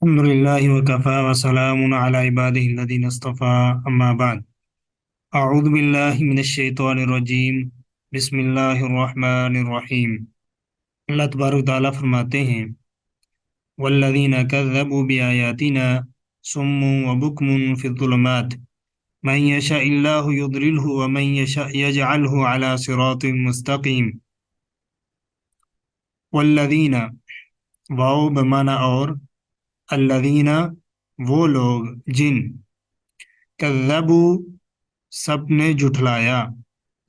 الحمد لله وكفى وسلام على عباده الذين اصطفى أما بعد أعوذ بالله من الشيطان الرجيم بسم الله الرحمن الرحيم اللہ تبارک و تعالیٰ فرماتے ہیں والذین كذبوا بآیاتنا صم وبکم فی الظلمات من یشاء اللہ یضللہ ومن یشاء یجعلہ علی صراط مستقیم والذین واو بمعنی اور الذین وہ لوگ جن کذبوا سب نے جھٹلایا،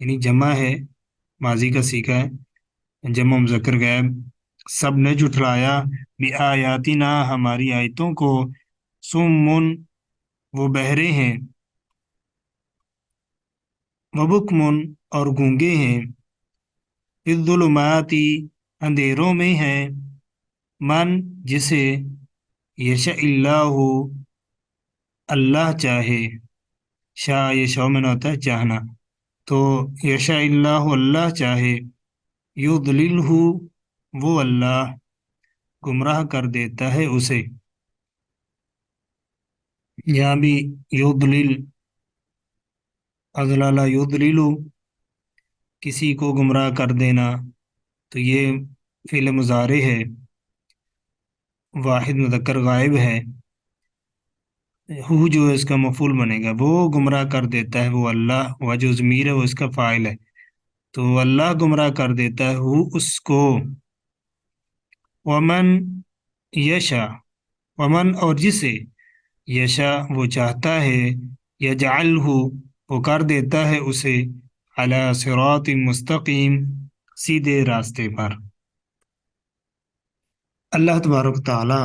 یعنی جمع ہے، ماضی کا سیکھا ہے، جمع مذکر غائب، سب نے جھٹلایا بآیاتنا ہماری آیتوں کو، صمٌ وہ بہرے ہیں، وبکمٌ اور گونگے ہیں، فی الظلمات اندھیروں میں ہیں، من جسے یشاء اللہ اللہ چاہے، شاء یہ شو میں ہوتا ہے چاہنا، تو یشاء اللہ اللہ چاہے، یضللہ وہ اللہ گمراہ کر دیتا ہے اسے، یہاں بھی یضلل اضلال یضلل کسی کو گمراہ کر دینا، تو یہ فعل مضارع ہے، واحد مذکر غائب ہے، ہو جو ہے اس کا مفعول بنے گا، وہ گمراہ کر دیتا ہے وہ اللہ، وہ جو ضمیر ہے وہ اس کا فاعل ہے، تو اللہ گمراہ کر دیتا ہے ہو اس کو، ومن یشا ومن اور جسے یشا وہ چاہتا ہے، یجعلہ وہ کر دیتا ہے اسے، علی صراط مستقیم سیدھے راستے پر۔ اللہ تبارک و تعالی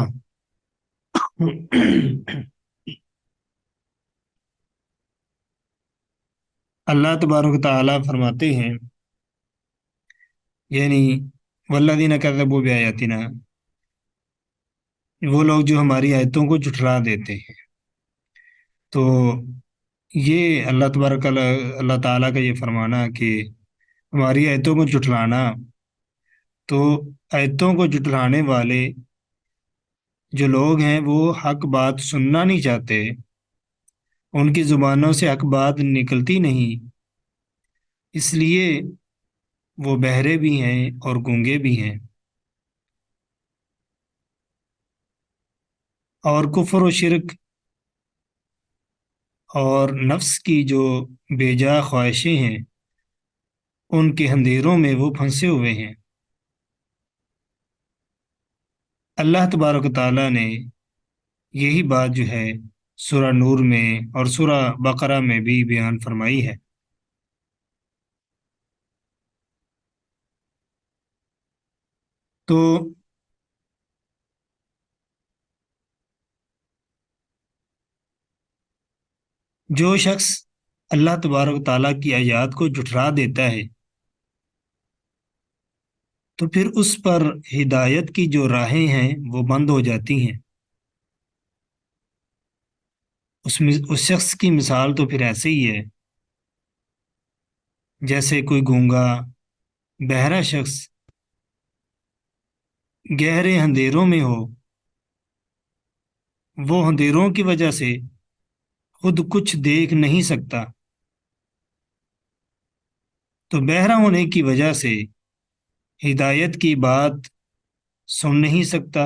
اللہ تبارک و تعالی فرماتے ہیں، یعنی والذین کذبوا بآیاتنا، وہ لوگ جو ہماری آیتوں کو جھٹلا دیتے ہیں، تو یہ اللہ تعالیٰ کا یہ فرمانا کہ ہماری آیتوں کو جھٹلانا، تو آیتوں کو جھٹلانے والے جو لوگ ہیں وہ حق بات سننا نہیں چاہتے، ان کی زبانوں سے حق بات نکلتی نہیں، اس لیے وہ بہرے بھی ہیں اور گونگے بھی ہیں، اور کفر و شرک اور نفس کی جو بے جا خواہشیں ہیں ان کے اندھیروں میں وہ پھنسے ہوئے ہیں۔ اللہ تبارک و تعالیٰ نے یہی بات جو ہے سورہ نور میں اور سورہ بقرہ میں بھی بیان فرمائی ہے۔ تو جو شخص اللہ تبارک و تعالیٰ کی آیات کو جھٹلا دیتا ہے تو پھر اس پر ہدایت کی جو راہیں ہیں وہ بند ہو جاتی ہیں، اس شخص کی مثال تو پھر ایسے ہی ہے جیسے کوئی گونگا بہرا شخص گہرے اندھیروں میں ہو، وہ اندھیروں کی وجہ سے خود کچھ دیکھ نہیں سکتا، تو بہرا ہونے کی وجہ سے ہدایت کی بات سن نہیں سکتا،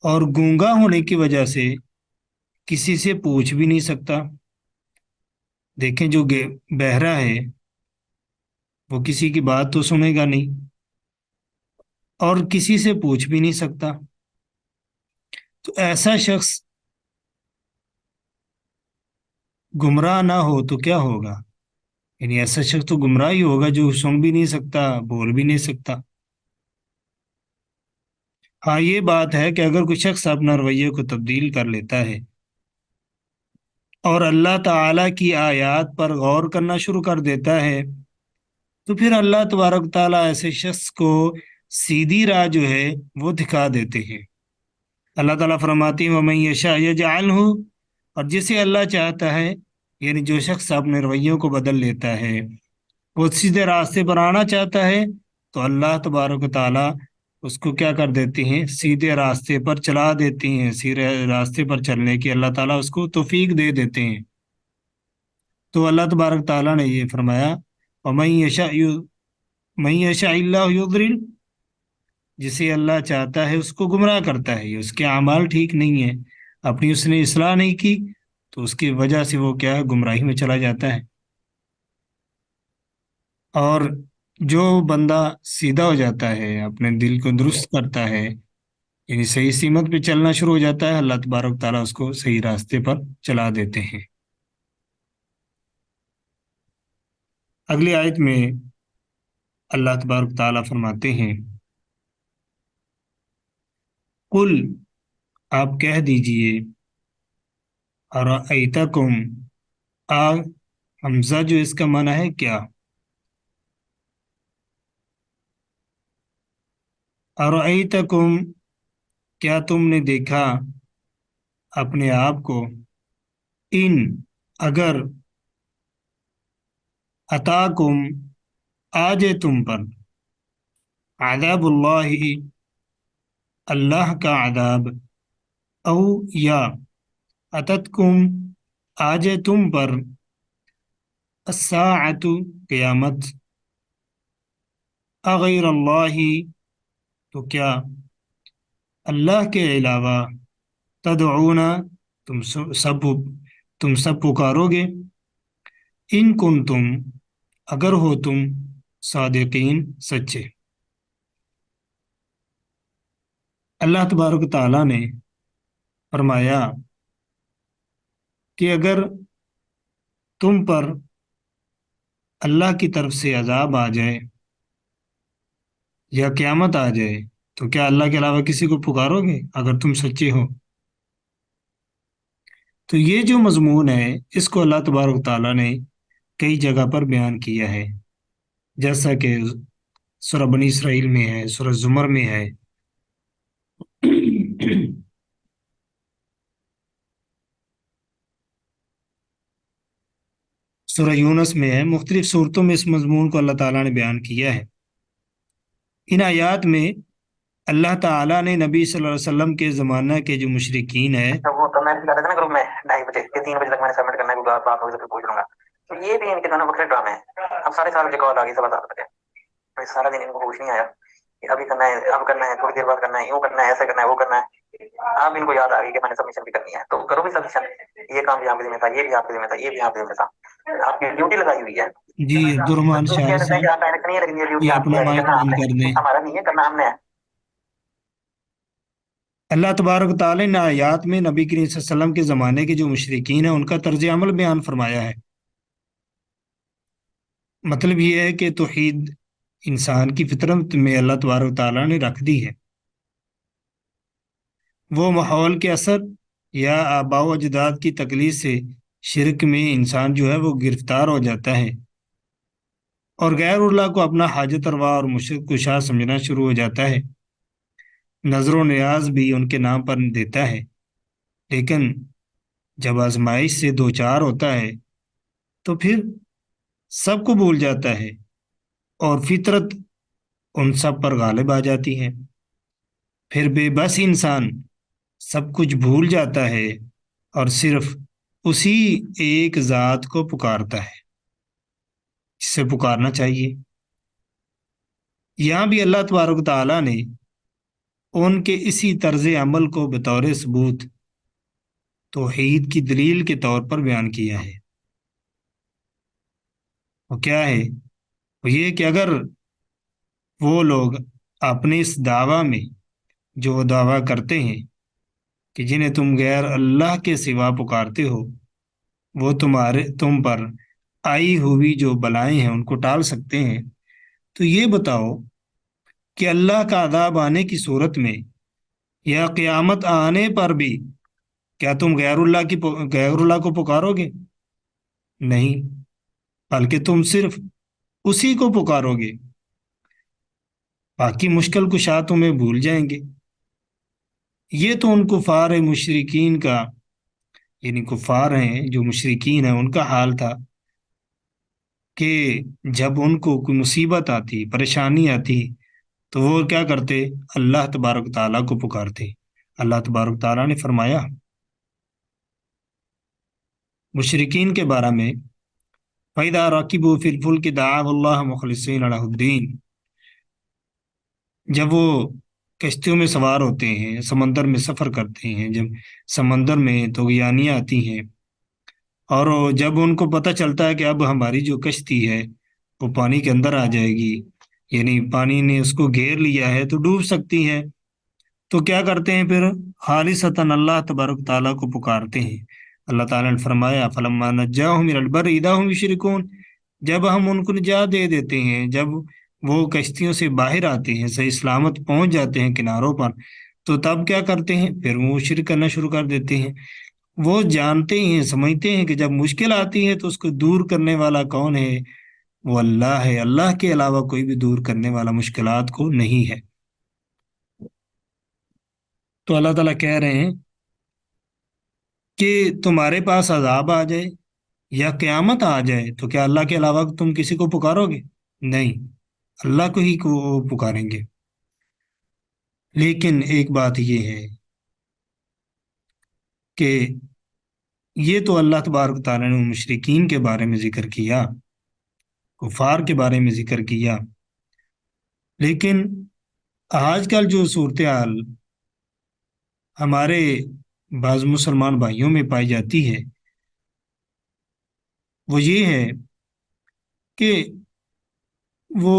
اور گونگا ہونے کی وجہ سے کسی سے پوچھ بھی نہیں سکتا۔ دیکھیں جو بہرا ہے وہ کسی کی بات تو سنے گا نہیں اور کسی سے پوچھ بھی نہیں سکتا، تو ایسا شخص گمراہ نہ ہو تو کیا ہوگا؟ یعنی ایسا شخص تو گمراہ ہی ہوگا جو سن بھی نہیں سکتا، بول بھی نہیں سکتا۔ ہاں یہ بات ہے کہ اگر کوئی شخص اپنا رویے کو تبدیل کر لیتا ہے اور اللہ تعالیٰ کی آیات پر غور کرنا شروع کر دیتا ہے تو پھر اللہ تبارک تعالیٰ ایسے شخص کو سیدھی راہ جو ہے وہ دکھا دیتے ہیں۔ اللہ تعالیٰ فرماتی ہیں وَمَن یشاء یجعلہ، اور جسے اللہ چاہتا ہے، یعنی جو شخص اپنے رویوں کو بدل لیتا ہے، وہ سیدھے راستے پر آنا چاہتا ہے، تو اللہ تبارک و تعالیٰ اس کو کیا کر دیتے ہیں، سیدھے راستے پر چلا دیتے ہیں، سیدھے راستے پر چلنے کی اللہ تعالیٰ اس کو توفیق دے دیتے ہیں۔ تو اللہ تبارک تعالیٰ نے یہ فرمایا، وَمَن يَشَأْ مَن يَشَأْ اللَّهُ يُضْلِلْ، جسے اللہ چاہتا ہے اس کو گمراہ کرتا ہے، یہ اس کے اعمال ٹھیک نہیں ہیں، اپنی اس نے اصلاح نہیں کی، تو اس کی وجہ سے وہ کیا ہے، گمراہی میں چلا جاتا ہے۔ اور جو بندہ سیدھا ہو جاتا ہے، اپنے دل کو درست کرتا ہے، یعنی صحیح سمت پہ چلنا شروع ہو جاتا ہے، اللہ تبارک تعالیٰ اس کو صحیح راستے پر چلا دیتے ہیں۔ اگلی آیت میں اللہ تبارک تعالیٰ فرماتے ہیں، قل، آپ کہہ دیجئے، ارأیتکم، آ حمزہ جو اس کا معنی ہے کیا، ارأیتکم، کیا تم نے دیکھا اپنے آپ کو، ان، اگر، اتاکم، آ جائے تم پر، عذاب اللہ، اللہ کا عذاب، او، یا، اتتکم، آ جائے تم پر، الساعۃ، قیامت، اغیر اللہ، تو کیا اللہ کے علاوہ، تدعون، تم سب پکارو گے، ان کنتم، اگر ہو تم، صادقین، سچے۔ اللہ تبارک تعالیٰ نے فرمایا کہ اگر تم پر اللہ کی طرف سے عذاب آ جائے یا قیامت آ جائے تو کیا اللہ کے علاوہ کسی کو پکارو گے اگر تم سچے ہو؟ تو یہ جو مضمون ہے اس کو اللہ تبارک تعالیٰ نے کئی جگہ پر بیان کیا ہے، جیسا کہ سورہ بنی اسرائیل میں ہے، سورہ زمر میں ہے، سورہ یونس میں ہے، مختلف صورتوں میں اس مضمون کو اللہ تعالیٰ نے بیان کیا ہے۔ ان آیات میں اللہ تعالیٰ نے نبی صلی اللہ علیہ وسلم کے زمانہ کے جو مشرکین ہیں، وہ تو میں بھی کہا تھا نا گروپ میں 2:30 بجے کہ 3 بجے تک میں نے سبمٹ کرنا ہے، کوئی بات ہوگی تو پھر پوچھ لوں گا۔ تو یہ بھی ان کے دونوں وقت ڈرامے ہیں۔ اب سارے سال مجھے کال آ گئی 7:30 بجے، سارا دن ان کو ہوش نہیں آیا کہ ابھی کرنا ہے، اب کرنا ہے، تھوڑی دیر بعد کرنا ہے، یوں کرنا ہے، ایسے کرنا ہے، وہ کرنا ہے۔ اب ان کو یاد آ گئی کہ میں نے سبمیشن بھی کرنی ہے، تو کرو بھی سبمیشن، یہ کام بھی آپ کے ذمہ تھا، یہ بھی آپ کے ذمہ تھا، یہ بھی آپ کے ذمہ تھا، آپ کی ڈیوٹی لگائی ہوئی ہے۔ جی عبد الرحمان تو شاہ کہہ دیتے ہیں کہ صاحب، آپ اینک نہیں ہے، لیکن یہ ڈیوٹی یہ آپ کی اپنا ہے، یہ مائک کرنا آپ بند نے، کر دیں۔ ہمارا نہیں ہے، کرنا ہم نے ہے۔ اللہ تبارک تعالیٰ نے آیات میں نبی کریم صلی اللہ علیہ وسلم کے زمانے کے جو مشرکین ہیں ان کا طرز عمل بیان فرمایا ہے۔ مطلب یہ ہے کہ توحید انسان کی فطرت میں اللہ تبارک تعالیٰ نے رکھ دی ہے، وہ ماحول کے اثر یا آباء و اجداد کی تقلید سے شرک میں انسان جو ہے وہ گرفتار ہو جاتا ہے اور غیر اللہ کو اپنا حاجت روا اور مشرک کشا سمجھنا شروع ہو جاتا ہے، نظر و نیاز بھی ان کے نام پر دیتا ہے، لیکن جب آزمائش سے دو چار ہوتا ہے تو پھر سب کو بھول جاتا ہے اور فطرت ان سب پر غالب آ جاتی ہے، پھر بے بس انسان سب کچھ بھول جاتا ہے اور صرف اسی ایک ذات کو پکارتا ہے جسے پکارنا چاہیے۔ یہاں بھی اللہ تبارک تعالیٰ نے ان کے اسی طرز عمل کو بطور ثبوت توحید کی دلیل کے طور پر بیان کیا ہے۔ وہ کیا ہے؟ وہ یہ کہ اگر وہ لوگ اپنے اس دعویٰ میں جو وہ دعویٰ کرتے ہیں کہ جنہیں تم غیر اللہ کے سوا پکارتے ہو وہ تم پر آئی ہوئی جو بلائیں ہیں ان کو ٹال سکتے ہیں، تو یہ بتاؤ کہ اللہ کا عذاب آنے کی صورت میں یا قیامت آنے پر بھی کیا تم غیر اللہ کو پکارو گے؟ نہیں، بلکہ تم صرف اسی کو پکارو گے، باقی مشکل کشا تمہیں بھول جائیں گے۔ یہ تو ان کفار مشرکین کا، یعنی کفار ہیں جو مشرکین ہیں ان کا حال تھا کہ جب ان کو کوئی مصیبت آتی، پریشانی آتی تو وہ کیا کرتے؟ اللہ تبارک تعالیٰ کو پکارتے۔ اللہ تبارک تعالیٰ نے فرمایا مشرکین کے بارے میں، فَإِذَا رَكِبُوا فِي الْفُلْكِ دَعَوُا اللَّهَ مُخْلِصِينَ لَهُ الدِّينَ، جب وہ کشتیوں میں سوار ہوتے ہیں، سمندر میں سفر کرتے ہیں، جب سمندر میں طغیانیاں آتی ہیں، اور جب ان کو پتہ چلتا ہے کہ اب ہماری جو کشتی ہے وہ پانی کے اندر آ جائے گی، یعنی پانی نے اس کو گھیر لیا ہے تو ڈوب سکتی ہے، تو کیا کرتے ہیں پھر؟ خالصتاً اللہ تبارک تعالیٰ کو پکارتے ہیں۔ اللہ تعالیٰ نے فرمایا فلما نجاہم الی البر اذا ہم یشرکون، جب ہم ان کو نجات دے دیتے ہیں، جب وہ کشتیوں سے باہر آتے ہیں، صحیح سلامت پہنچ جاتے ہیں کناروں پر، تو تب کیا کرتے ہیں؟ پھر وہ شرک کرنا شروع کر دیتے ہیں۔ وہ جانتے ہیں، سمجھتے ہیں کہ جب مشکل آتی ہے تو اس کو دور کرنے والا کون ہے؟ وہ اللہ ہے، اللہ کے علاوہ کوئی بھی دور کرنے والا مشکلات کو نہیں ہے۔ تو اللہ تعالیٰ کہہ رہے ہیں کہ تمہارے پاس عذاب آ جائے یا قیامت آ جائے تو کیا اللہ کے علاوہ تم کسی کو پکارو گے؟ نہیں، اللہ کو ہی کو پکاریں گے۔ لیکن ایک بات یہ ہے کہ یہ تو اللہ تبارک تعالیٰ نے مشرکین کے بارے میں ذکر کیا، کفار کے بارے میں ذکر کیا، لیکن آج کل جو صورتحال ہمارے بعض مسلمان بھائیوں میں پائی جاتی ہے وہ یہ ہے کہ وہ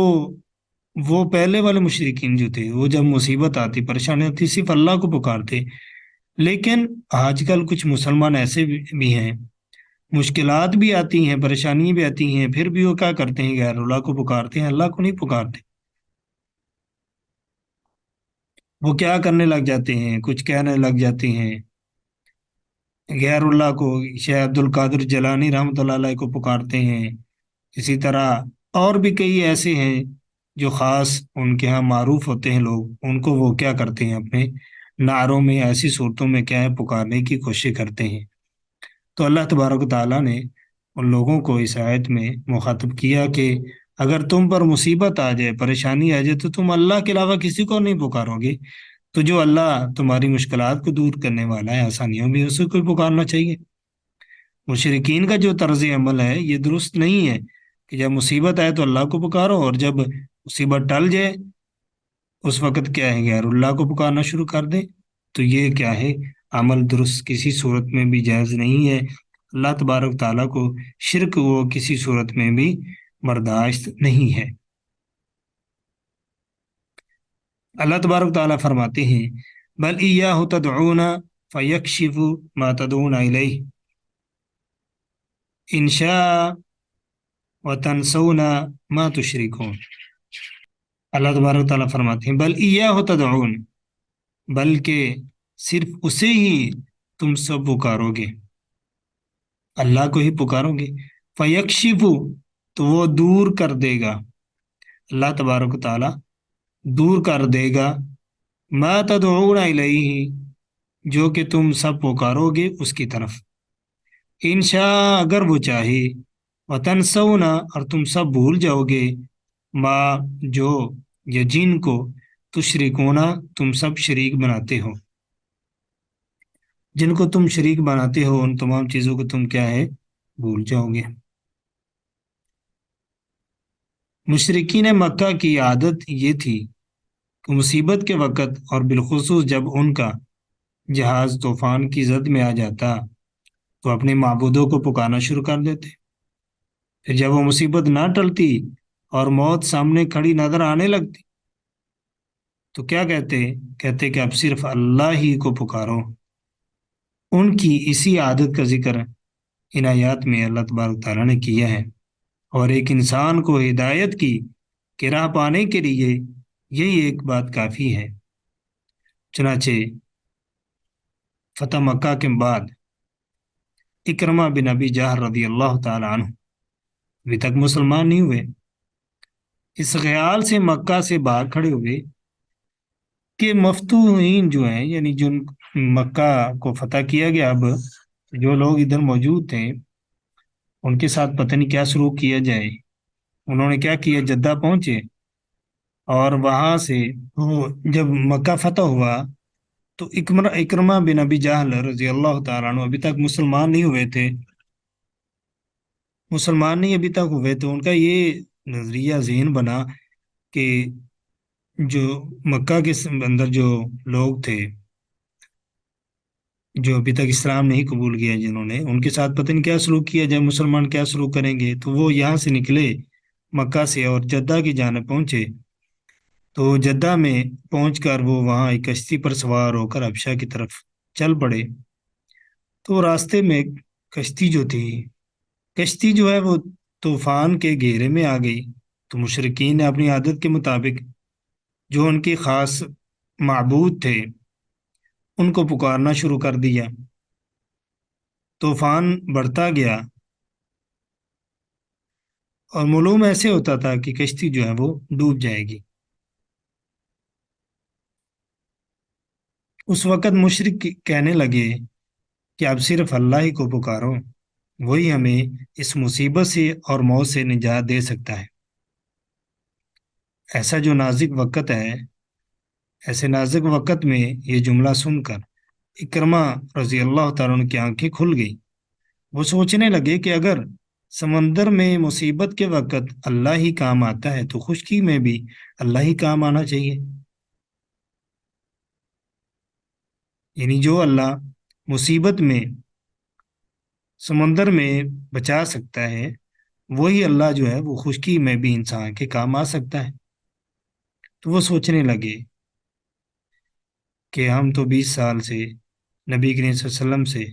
وہ پہلے والے مشرکین جو تھے وہ جب مصیبت آتی، پریشانی آتی، صرف اللہ کو پکارتے، لیکن آج کل کچھ مسلمان ایسے بھی ہیں، مشکلات بھی آتی ہیں، پریشانیاں بھی آتی ہیں، پھر بھی وہ کیا کرتے ہیں؟ غیر اللہ کو پکارتے ہیں، اللہ کو نہیں پکارتے۔ وہ کیا کرنے لگ جاتے ہیں؟ کچھ کہنے لگ جاتے ہیں غیر اللہ کو، شیخ عبد القادر جیلانی رحمۃ اللہ علیہ کو پکارتے ہیں، اسی طرح اور بھی کئی ایسے ہیں جو خاص ان کے ہاں معروف ہوتے ہیں لوگ، ان کو وہ کیا کرتے ہیں؟ اپنے نعروں میں ایسی صورتوں میں کیا ہے پکارنے کی کوشش کرتے ہیں۔ تو اللہ تبارک و تعالیٰ نے ان لوگوں کو اس آیت میں مخاطب کیا کہ اگر تم پر مصیبت آ جائے، پریشانی آ جائے، تو تم اللہ کے علاوہ کسی کو نہیں پکارو گے، تو جو اللہ تمہاری مشکلات کو دور کرنے والا ہے، آسانیوں میں، اسے کو پکارنا چاہیے۔ مشرکین کا جو طرز عمل ہے یہ درست نہیں ہے کہ جب مصیبت آئے تو اللہ کو پکارو، اور جب مصیبت ٹل جائے اس وقت کیا ہے غیر اللہ کو پکارنا شروع کر دیں۔ تو یہ کیا ہے؟ عمل درست کسی صورت میں بھی جائز نہیں ہے۔ اللہ تبارک تعالیٰ کو شرک وہ کسی صورت میں بھی برداشت نہیں ہے۔ اللہ تبارک تعالیٰ فرماتے ہیں بل ایاہ تدعون فیکشف ما تدعون الیہ ان شاء وتنسون ما تشرکون۔ اللہ تبارک تعالیٰ فرماتے ہیں بل ایاہ تدعون، بلکہ صرف اسے ہی تم سب پکارو گے، اللہ کو ہی پکارو گے، فیکشف، تو وہ دور کر دے گا، اللہ تبارک و تعالیٰ دور کر دے گا، ما تدعون الیہ، جو کہ تم سب پکارو گے اس کی طرف، انشاء اگر وہ چاہے، وتنسون اور تم سب بھول جاؤ گے، ما جو یا جن کو تشرکون تم سب شریک بناتے ہو، جن کو تم شریک بناتے ہو ان تمام چیزوں کو تم کیا ہے؟ بھول جاؤ گے۔ مشرکین مکہ کی عادت یہ تھی کہ مصیبت کے وقت اور بالخصوص جب ان کا جہاز طوفان کی زد میں آ جاتا تو اپنے معبودوں کو پکارنا شروع کر دیتے، پھر جب وہ مصیبت نہ ٹلتی اور موت سامنے کھڑی نظر آنے لگتی تو کیا کہتے؟ کہتے کہ اب صرف اللہ ہی کو پکارو۔ ان کی اسی عادت کا ذکر ان آیات میں اللہ تبارک تعالیٰ نے کیا ہے، اور ایک انسان کو ہدایت کی راہ پانے کے لیے یہی ایک بات کافی ہے۔ چنانچہ فتح مکہ کے بعد اکرمہ بن ابی جہل رضی اللہ تعالیٰ عنہ ابھی تک مسلمان نہیں ہوئے، اس خیال سے مکہ سے باہر کھڑے ہوئے کہ مفتوحین جو ہیں، یعنی جن مکہ کو فتح کیا گیا، اب جو لوگ ادھر موجود تھے ان کے ساتھ پتہ نہیں کیا سلوک کیا جائے۔ انہوں نے کیا کیا؟ جدہ پہنچے اور وہاں سے وہ جب مکہ فتح ہوا تو اکرمہ بن ابی جہل رضی اللہ تعالیٰ عنہ ابھی تک مسلمان نہیں ہوئے تھے، مسلمان نہیں ابھی تک ہوئے، تو ان کا یہ نظریہ ذہن بنا کہ جو مکہ کے اندر جو لوگ تھے جو ابھی تک اسلام نہیں قبول کیا، جنہوں نے ان کے ساتھ پتہ نہیں کیا سلوک کیا، جب مسلمان کیا سلوک کریں گے، تو وہ یہاں سے نکلے مکہ سے اور جدہ کی جانب پہنچے۔ تو جدہ میں پہنچ کر وہ وہاں ایک کشتی پر سوار ہو کر حبشہ کی طرف چل پڑے۔ تو راستے میں کشتی جو تھی، کشتی جو ہے وہ طوفان کے گھیرے میں آ گئی، تو مشرکین نے اپنی عادت کے مطابق جو ان کے خاص معبود تھے ان کو پکارنا شروع کر دیا۔ طوفان بڑھتا گیا اور معلوم ایسے ہوتا تھا کہ کشتی جو ہے وہ ڈوب جائے گی۔ اس وقت مشرک کہنے لگے کہ اب صرف اللہ ہی کو پکارو، وہی ہمیں اس مصیبت سے اور موت سے نجات دے سکتا ہے۔ ایسا جو نازک وقت ہے، ایسے نازک وقت میں یہ جملہ سن کر اکرمہ رضی اللہ تعالیٰ عنہ کی آنکھیں کھل گئی۔ وہ سوچنے لگے کہ اگر سمندر میں مصیبت کے وقت اللہ ہی کام آتا ہے تو خشکی میں بھی اللہ ہی کام آنا چاہیے۔ یعنی جو اللہ مصیبت میں سمندر میں بچا سکتا ہے، وہی اللہ جو ہے وہ خشکی میں بھی انسان کے کام آ سکتا ہے۔ تو وہ سوچنے لگے کہ ہم تو 20 سال سے نبی کریم صلی اللہ علیہ وسلم سے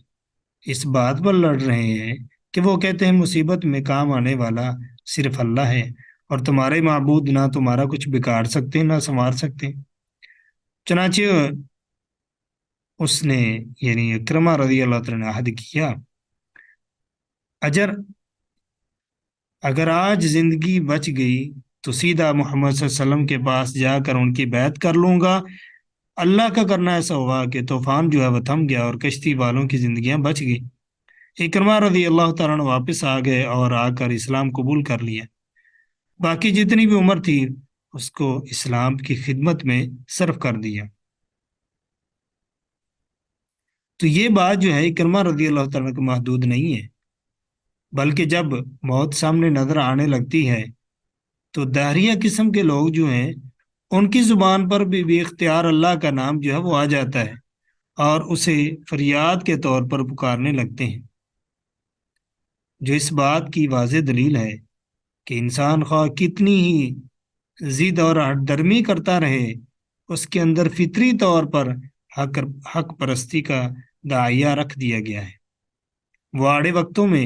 اس بات پر لڑ رہے ہیں کہ وہ کہتے ہیں مصیبت میں کام آنے والا صرف اللہ ہے، اور تمہارے معبود نہ تمہارا کچھ بگاڑ سکتے نہ سنوار سکتے۔ چنانچہ اس نے یعنی اکرمہ رضی اللہ تعالیٰ نے عہد کیا، اگر آج زندگی بچ گئی تو سیدھا محمد صلی اللہ علیہ وسلم کے پاس جا کر ان کی بیعت کر لوں گا۔ اللہ کا کرنا ایسا ہوا کہ طوفان جو ہے وہ تھم گیا اور کشتی والوں کی زندگیاں بچ گئی۔ اکرمہ رضی اللہ تعالیٰ عنہ واپس آ گئے اور آ کر اسلام قبول کر لیا۔ باقی جتنی بھی عمر تھی اس کو اسلام کی خدمت میں صرف کر دیا۔ تو یہ بات جو ہے اکرمہ رضی اللہ تعالیٰ عنہ کو محدود نہیں ہے، بلکہ جب موت سامنے نظر آنے لگتی ہے تو داہریہ قسم کے لوگ جو ہیں ان کی زبان پر بھی بے اختیار اللہ کا نام جو ہے وہ آ جاتا ہے اور اسے فریاد کے طور پر پکارنے لگتے ہیں، جو اس بات کی واضح دلیل ہے کہ انسان خواہ کتنی ہی ضد اور ہٹ درمی کرتا رہے، اس کے اندر فطری طور پر حق حق پرستی کا داعیہ رکھ دیا گیا ہے۔ وہ آڑے وقتوں میں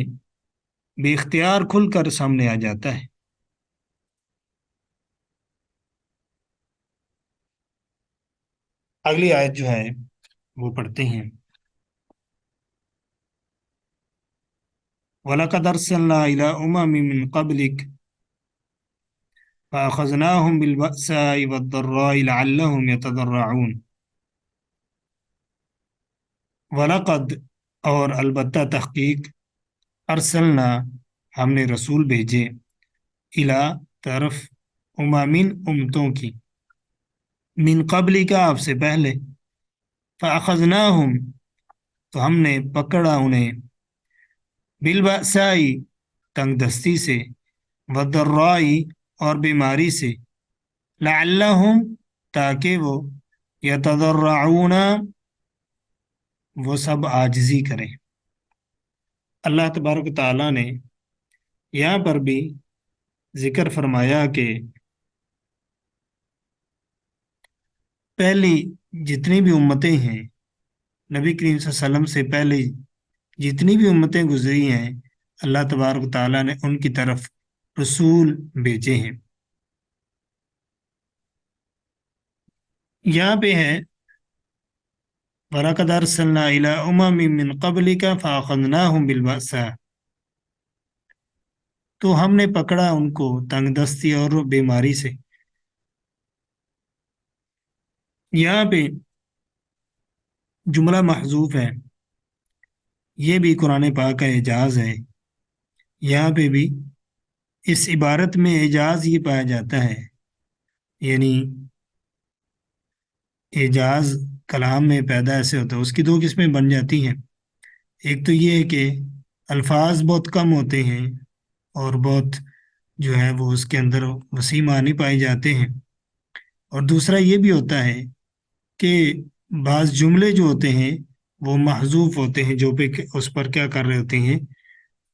بے اختیار کھل کر سامنے آ جاتا ہے۔ اگلی آیت جو ہے وہ پڑھتے ہیں، وَلَقَدْ أَرْسَلْنَا إِلَىٰ أُمَمٍ مِّن قَبْلِكَ فَأَخَذْنَاهُمْ بِالْبَأْسَاءِ وَالضَّرَّاءِ لَعَلَّهُمْ يَتَضَرَّعُونَ۔ وَلَقَدْ اور البتہ تحقیق، ارسلنا ہم نے رسول بھیجے، الا طرف، امامن امتوں کی، من قبل کا آپ سے پہلے، فاخذناہم تو ہم نے پکڑا انہیں، بالبأسائی تنگ دستی سے، والضرائی اور بیماری سے، لعلہم تاکہ وہ، یتضرعون وہ سب عاجزی کریں۔ اللہ تبارک و تعالیٰ نے یہاں پر بھی ذکر فرمایا کہ پہلی جتنی بھی امتیں ہیں، نبی کریم صلی اللہ علیہ وسلم سے پہلے جتنی بھی امتیں گزری ہیں، اللہ تبارک و تعالیٰ نے ان کی طرف رسول بھیجے ہیں۔ یہاں پہ ہے وَلَقَدْ أَرْسَلْنَا إِلَىٰ أُمَمٍ مِّن قَبْلِكَ فَأَخَذْنَاهُمْ بِالْبَأْسَاءِ، تو ہم نے پکڑا ان کو تنگ دستی اور بیماری سے۔ یہاں پہ جملہ محذوف ہے، یہ بھی قرآن پاک کا اعجاز ہے۔ یہاں پہ بھی اس عبارت میں اعجاز یہ پایا جاتا ہے یعنی اعجاز کلام میں پیدا ایسے ہوتا ہے، اس کی دو قسمیں بن جاتی ہیں۔ ایک تو یہ ہے کہ الفاظ بہت کم ہوتے ہیں اور بہت جو ہے وہ اس کے اندر وسیع معنی پائے جاتے ہیں، اور دوسرا یہ بھی ہوتا ہے کہ بعض جملے جو ہوتے ہیں وہ محذوف ہوتے ہیں، جو پہ اس پر کیا کر رہے ہوتے ہیں،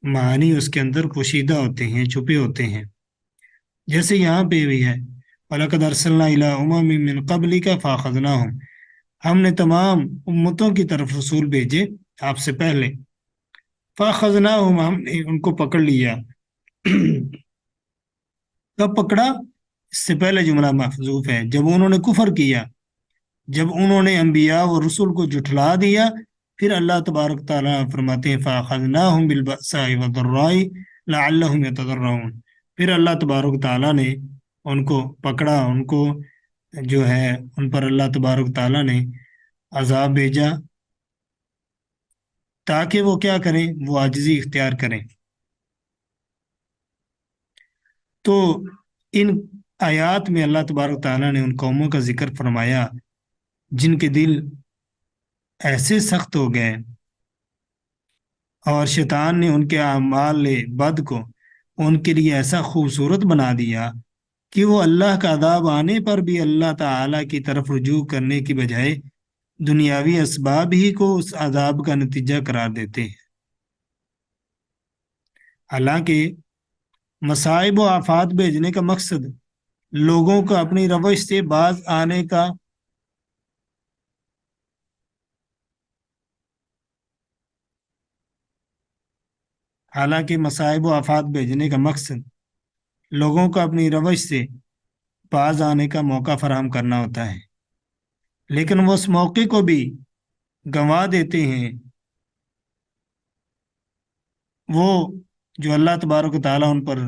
معانی اس کے اندر پوشیدہ ہوتے ہیں، چھپے ہوتے ہیں، جیسے یہاں پہ بھی ہے وَلَقَدْ أَرْسَلْنَا إِلَىٰ أُمَمٍ مِّن قَبْلِكَ فَأَخَذْنَاهُمْ، ہم نے تمام امتوں کی طرف رسول بھیجے آپ سے پہلے، فَأَخَذْنَاهُمْ ہم نے ان کو پکڑ لیا۔ کب پکڑا؟ اس سے پہلے جملہ محذوف ہے، جب انہوں نے کفر کیا، جب انہوں نے انبیاء و رسول کو جھٹلا دیا، پھر اللہ تبارک تعالیٰ فرماتے ہیں فَأَخَذْنَاهُمْ بِالْبَأْسَاءِ وَالضَّرَّاءِ لَعَلَّهُمْ يَتَضَرَّعُونَ، پھر اللہ تبارک تعالیٰ نے ان کو پکڑا، ان کو جو ہے ان پر اللہ تبارک تعالیٰ نے عذاب بھیجا تاکہ وہ کیا کریں، وہ عاجزی اختیار کریں۔ تو ان آیات میں اللہ تبارک تعالیٰ نے ان قوموں کا ذکر فرمایا جن کے دل ایسے سخت ہو گئے اور شیطان نے ان کے اعمال بد کو ان کے لیے ایسا خوبصورت بنا دیا کہ وہ اللہ کا عذاب آنے پر بھی اللہ تعالیٰ کی طرف رجوع کرنے کی بجائے دنیاوی اسباب ہی کو اس عذاب کا نتیجہ قرار دیتے ہیں۔ حالانکہ مصائب و آفات بھیجنے کا مقصد لوگوں کو اپنی روش سے باز آنے کا حالانکہ مصائب و آفات بھیجنے کا مقصد لوگوں کو اپنی روش سے باز آنے کا موقع فراہم کرنا ہوتا ہے، لیکن وہ اس موقع کو بھی گنوا دیتے ہیں۔ وہ جو اللہ تبارک و تعالیٰ ان پر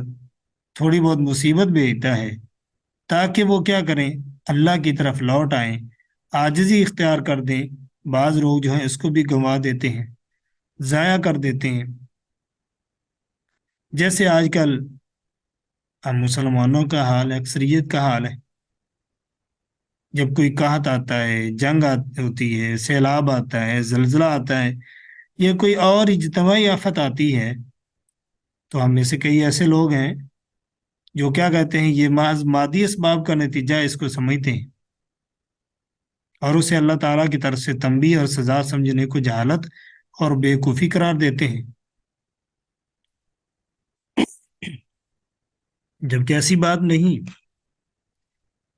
تھوڑی بہت مصیبت بھیجتا ہے تاکہ وہ کیا کریں، اللہ کی طرف لوٹ آئیں، عاجزی اختیار کر دیں، بعض لوگ جو ہیں اس کو بھی گنوا دیتے ہیں، ضائع کر دیتے ہیں۔ جیسے آج کل ہم مسلمانوں کا حال ہے، اکثریت کا حال ہے، جب کوئی قحط آتا ہے، جنگ ہوتی ہے، سیلاب آتا ہے، زلزلہ آتا ہے، یا کوئی اور اجتماعی آفت آتی ہے، تو ہم میں سے کئی ایسے لوگ ہیں جو کیا کہتے ہیں یہ محض مادی اسباب کا نتیجہ اس کو سمجھتے ہیں اور اسے اللہ تعالیٰ کی طرف سے تنبیہ اور سزا سمجھنے کو جہالت اور بیوقوفی قرار دیتے ہیں، جبکہ ایسی بات نہیں۔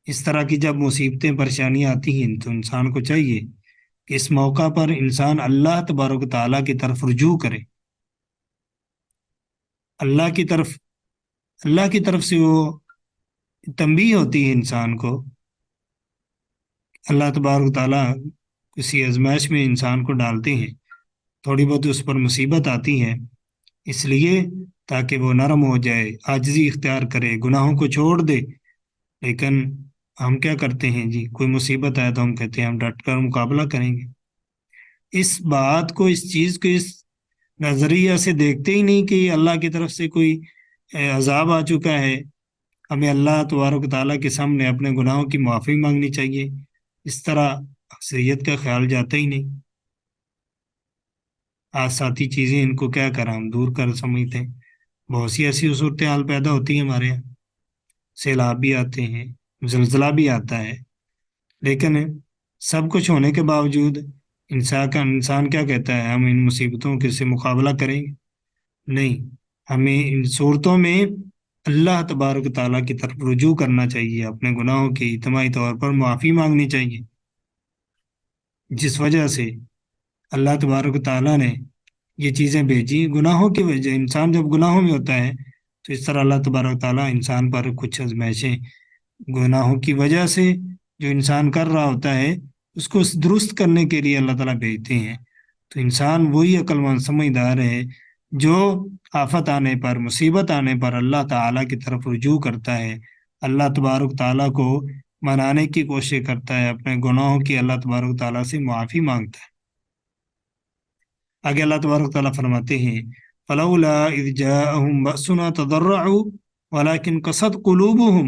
اس طرح کی جب مصیبتیں پریشانیاں آتی ہیں تو انسان کو چاہیے کہ اس موقع پر انسان اللہ تبارک و تعالیٰ کی طرف رجوع کرے، اللہ کی طرف اللہ کی طرف سے وہ تنبیہ ہوتی ہے انسان کو، اللہ تبارک و تعالیٰ کسی آزمائش میں انسان کو ڈالتے ہیں، تھوڑی بہت اس پر مصیبت آتی ہے اس لیے تاکہ وہ نرم ہو جائے، عاجزی اختیار کرے، گناہوں کو چھوڑ دے۔ لیکن ہم کیا کرتے ہیں جی، کوئی مصیبت آئے تو ہم کہتے ہیں ہم ڈٹ کر مقابلہ کریں گے، اس بات کو، اس چیز کو اس نظریہ سے دیکھتے ہی نہیں کہ اللہ کی طرف سے کوئی عذاب آ چکا ہے، ہمیں اللہ تبارک و تعالیٰ کے سامنے اپنے گناہوں کی معافی مانگنی چاہیے۔ اس طرح اکثریت کا خیال جاتا ہی نہیں، ساتھی چیزیں ان کو کیا کریں ہم دور کر سمجھتے ہیں۔ بہت سی ایسی صورتحال پیدا ہوتی ہیں ہمارے یہاں، سیلاب بھی آتے ہیں، زلزلہ بھی آتا ہے، لیکن سب کچھ ہونے کے باوجود انسان کیا کہتا ہے، ہم ان مصیبتوں کے سے مقابلہ کریں گے؟ نہیں، ہمیں ان صورتوں میں اللہ تبارک تعالیٰ کی طرف رجوع کرنا چاہیے، اپنے گناہوں کی اجتماعی طور پر معافی مانگنی چاہیے، جس وجہ سے اللہ تبارک تعالیٰ نے یہ چیزیں بھیجی گناہوں کی وجہ۔ انسان جب گناہوں میں ہوتا ہے تو اس طرح اللہ تبارک تعالیٰ انسان پر کچھ آزمائشیں گناہوں کی وجہ سے جو انسان کر رہا ہوتا ہے اس کو درست کرنے کے لیے اللہ تعالیٰ بھیجتے ہیں۔ تو انسان وہی عقل مند سمجھدار ہے جو آفت آنے پر، مصیبت آنے پر اللہ تعالیٰ کی طرف رجوع کرتا ہے، اللہ تبارک تعالیٰ کو منانے کی کوشش کرتا ہے، اپنے گناہوں کی اللہ تبارک تعالیٰ سے معافی مانگتا ہے۔ آگے اللہ تبارک تعالیٰ فرماتے ہیں فَلَوْلَا إِذْ جَاءَهُمْ بَأْسُنَا تَضَرَّعُوا وَلَكِنْ قَسَتْ قُلُوبُهُمْ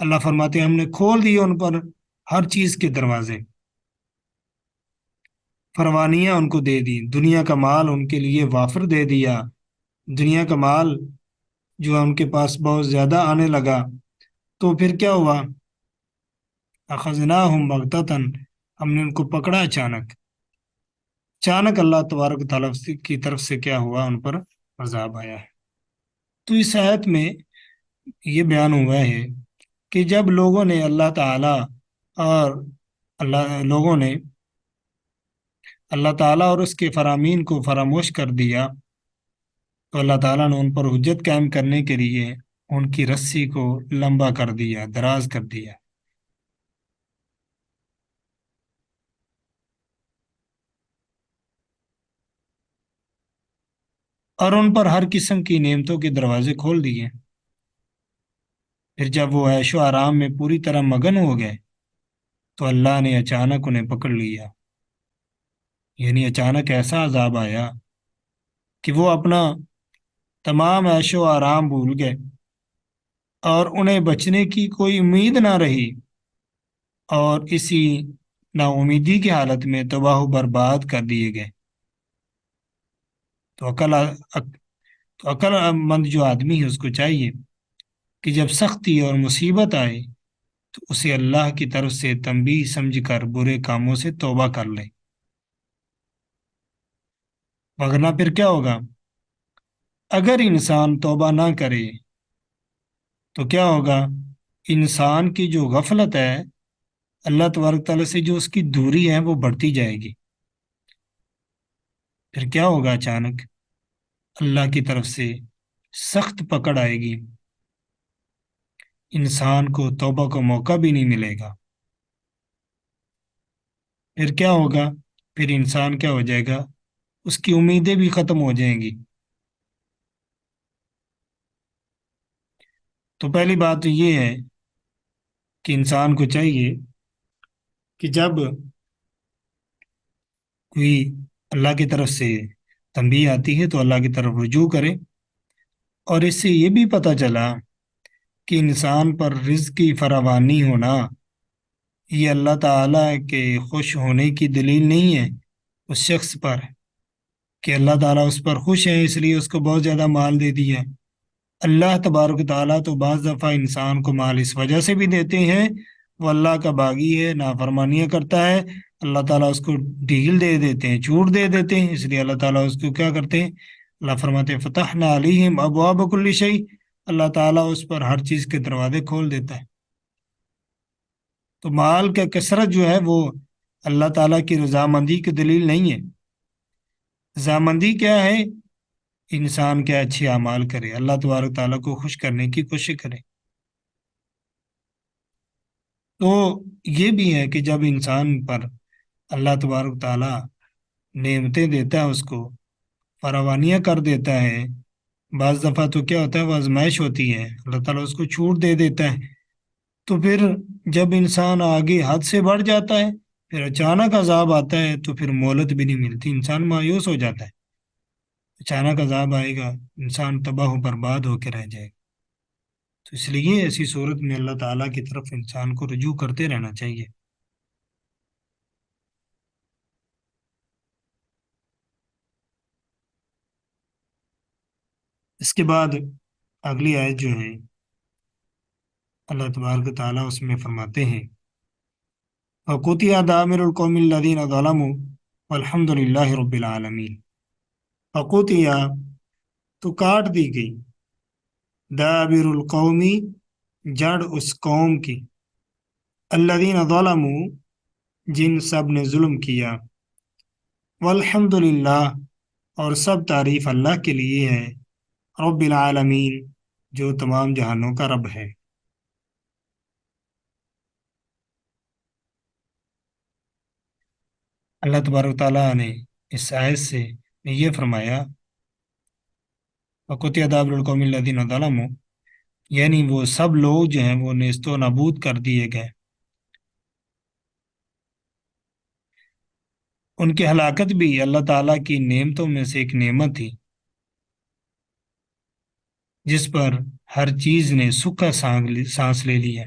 اللہ فرماتے ہیں ہم نے کھول دیے ان پر ہر چیز کے دروازے، فروانیاں ان کو دے دی، دنیا کا مال ان کے لیے وافر دے دیا، دنیا کا مال جو ہے ان کے پاس بہت زیادہ آنے لگا۔ تو پھر کیا ہوا؟ اخذناہم بغتتاً، ہم نے ان کو پکڑا اچانک، اچانک اللہ تبارک و تعالیٰ کی طرف سے کیا ہوا، ان پر عذاب آیا ہے۔ تو اس آیت میں یہ بیان ہوا ہے کہ جب لوگوں نے اللہ تعالیٰ اور لوگوں نے اللہ تعالیٰ اور اس کے فرامین کو فراموش کر دیا، تو اللہ تعالیٰ نے ان پر حجت قائم کرنے کے لیے ان کی رسی کو لمبا کر دیا، دراز کر دیا، اور ان پر ہر قسم کی نعمتوں کے دروازے کھول دیے۔ پھر جب وہ عیش و آرام میں پوری طرح مگن ہو گئے تو اللہ نے اچانک انہیں پکڑ لیا، یعنی اچانک ایسا عذاب آیا کہ وہ اپنا تمام عیش و آرام بھول گئے اور انہیں بچنے کی کوئی امید نہ رہی، اور اسی نا امیدی کی حالت میں تباہ و برباد کر دیے گئے۔ تو تو عقل مند جو آدمی ہے اس کو چاہیے کہ جب سختی اور مصیبت آئے تو اسے اللہ کی طرف سے تنبیہ سمجھ کر برے کاموں سے توبہ کر لے، وگرنہ پھر کیا ہوگا؟ اگر انسان توبہ نہ کرے تو کیا ہوگا؟ انسان کی جو غفلت ہے اللہ تبارک تعالیٰ سے، جو اس کی دوری ہے وہ بڑھتی جائے گی۔ پھر کیا ہوگا؟ اچانک اللہ کی طرف سے سخت پکڑ آئے گی، انسان کو توبہ کا موقع بھی نہیں ملے گا۔ پھر کیا ہوگا؟ پھر انسان کیا ہو جائے گا؟ اس کی امیدیں بھی ختم ہو جائیں گی۔ تو پہلی بات تو یہ ہے کہ انسان کو چاہیے کہ جب کوئی اللہ کی طرف سے تنبیہ آتی ہے تو اللہ کی طرف رجوع کرے، اور اس سے یہ بھی پتہ چلا کہ انسان پر رزق کی فراوانی ہونا یہ اللہ تعالیٰ کے خوش ہونے کی دلیل نہیں ہے اس شخص پر، کہ اللہ تعالیٰ اس پر خوش ہے اس لیے اس کو بہت زیادہ مال دے دیا۔ اللہ تبارک و تعالیٰ تو بعض دفعہ انسان کو مال اس وجہ سے بھی دیتے ہیں وہ اللہ کا باغی ہے، نافرمانیاں کرتا ہے، اللہ تعالیٰ اس کو ڈھیل دے دیتے ہیں، چھوٹ دے دیتے ہیں، اس لیے اللہ تعالیٰ اس کو کیا کرتے ہیں؟ اللہ فرماتے ہیں فتحنا علیہم ابواب کل شیء، اللہ تعالیٰ اس پر ہر چیز کے دروازے کھول دیتا ہے۔ تو مال کا کثرت جو ہے وہ اللہ تعالیٰ کی رضامندی کی دلیل نہیں ہے۔ رضامندی کیا ہے؟ انسان کیا اچھے اعمال کرے، اللہ تبارک تعالیٰ کو خوش کرنے کی کوشش کرے۔ تو یہ بھی ہے کہ جب انسان پر اللہ تبارک تعالیٰ نعمتیں دیتا ہے، اس کو فراوانیاں کر دیتا ہے، بعض دفعہ تو کیا ہوتا ہے وہ آزمائش ہوتی ہے، اللہ تعالیٰ اس کو چھوٹ دے دیتا ہے، تو پھر جب انسان آگے حد سے بڑھ جاتا ہے، پھر اچانک عذاب آتا ہے تو پھر مہلت بھی نہیں ملتی، انسان مایوس ہو جاتا ہے، اچانک عذاب آئے گا انسان تباہ و برباد ہو کے رہ جائے گا۔ تو اس لیے ایسی صورت میں اللہ تعالیٰ کی طرف انسان کو رجوع کرتے رہنا چاہیے۔ اس کے بعد اگلی آیت جو ہے اللہ تبارک و تعالیٰ اس میں فرماتے ہیں وَقُطِعَ دَابِرُ الْقَوْمِ الَّذِينَ ظَلَمُوا وَالْحَمْدُ لِلَّهِ رَبِّ الْعَالَمِينَ۔ وَقُطِعَ تو کاٹ دی گئی، دَابِرُ الْقَوْمِ جڑ اس قوم کی، الَّذِينَ ظَلَمُوا جن سب نے ظلم کیا، وَالْحَمْدُ لِلَّهِ اور سب تعریف اللہ کے لیے ہے، رب العالمین جو تمام جہانوں کا رب ہے۔ اللہ تبارک تعالیٰ نے اس آیت سے یہ فرمایا وَقُطِعَ دَابِرُ الْقَوْمِ الَّذِينَ ظَلَمُوا، یعنی وہ سب لوگ جو ہیں وہ نیست و نابود کر دیے گئے، ان کی ہلاکت بھی اللہ تعالیٰ کی نعمتوں میں سے ایک نعمت تھی جس پر ہر چیز نے سکھا سانس لے لی ہے۔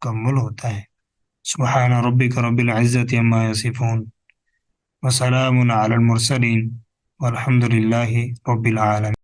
مکمل ہوتا ہے۔ سبحان ربک رب العزت عما یصفون وسلام علی المرسلین والحمد للہ رب العالمین۔